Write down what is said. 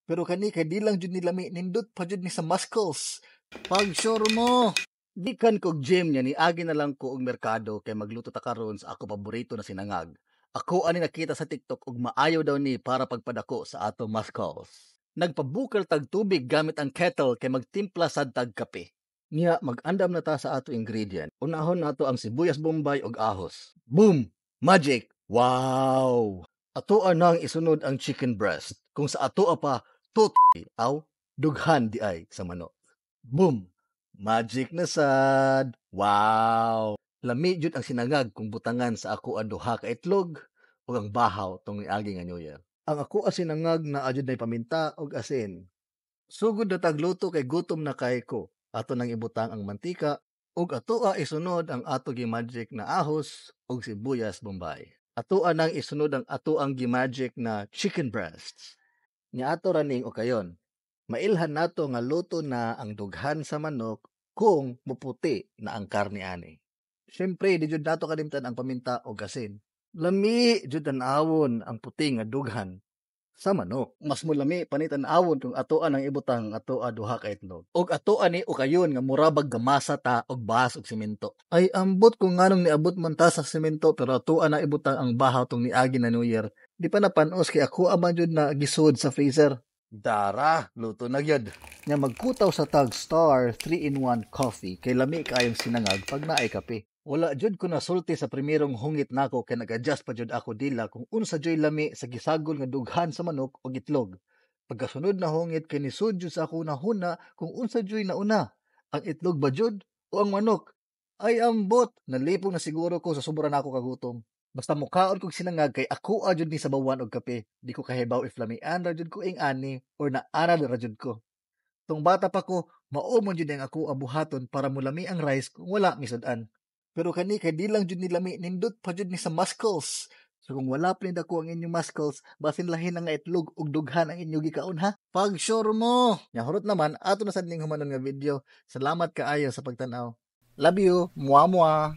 Pero kani kay di lang jud ni lami nindot pa jud ni sa muscles. Pag sure mo, di kan kog gym niya ni agi na lang ko og merkado kay magluto ta karon sa ako paborito na sinangag. Ako ani nakita sa TikTok og maayo daw ni para pagpadako sa ato muscles. Nagpabukal tag tubig gamit ang kettle kay magtimpla sad tag kape. Niya mag-andam na ta sa ato ingredient. Unahon nato ang sibuyas bombay ug ahos. Boom! Magic! Wow! Atoa nang isunod ang chicken breast. Kung sa atoa pa aw dughan di ay sa manok. Boom! Magic na sad! Wow! Lami jud ang sinangag kung butangan sa ako ang duha ka itlog ug ang bahaw tong niagi nga New Year. Ang ako sinangag na adjud nay paminta ug asin. Sugod na tagluto kay gutom na kay ko. Ato nang ibutang ang mantika ug atoa isunod ang ato gi-magic na ahos ug sibuyas bombay. Atoa nang isunod ang ato ang gi-magic na chicken breasts. Nya ato raning okayon. Mailhan nato nga luto na ang dughan sa manok kung muputi na ang karne ani. Syempre, di jud nato kalimtan ang paminta o asin. Lami jud tan-awon ang puti nga dughan sa manok. Mas mulami panitan-awon kung atoan ang ibutang atoa duha ka itlog. Og atoa ni ukayon nga murabag gamasa ta og bahas og semento. Ay ambot kung nganong niabot man ta sa semento pero atoa na ibutang ang bahaw tong niagi na New Year. Di pa napanos kay ako aman jud na gisud sa freezer. Dara, luto na gyud. Nga magkutaw sa tag Star 3-in-1 coffee kay lami kaayong sinangag pag naay kape. Wala jud ko nasulti sa primerong hungit nako kay nag-adjust pa jud ako dila kung unsa joy lami sa gisagol nga dughan sa manok o itlog. Pagkasunod na hungit kay nisud jud sa ako nahuna kung unsa joy nauna, ang itlog ba jud o ang manok? Ay ambot, nalipong na siguro ko sa sobra nako kagutom. Basta mukaon kog sinangag kay ako jud ni sa bawan og kape. Di ko kahibaw if lamian ra jud ko ing ani or naana ra jud ko. Tung bata pa ko, mao man jud ang ako abuhaton para mulami ang rice kung wala misud-an. Pero kani kay di lang jud ni lami nindot pa jud ni sa muscles. So kung wala pa dako ang inyong muscles, basin lahin na nga itlog ug dughan ang inyong gikaon ha. Pag sure mo. Nya hurot naman ato na sad ning humanon nga video. Salamat kaayo sa pagtan-aw. Love you. Muwa muwa.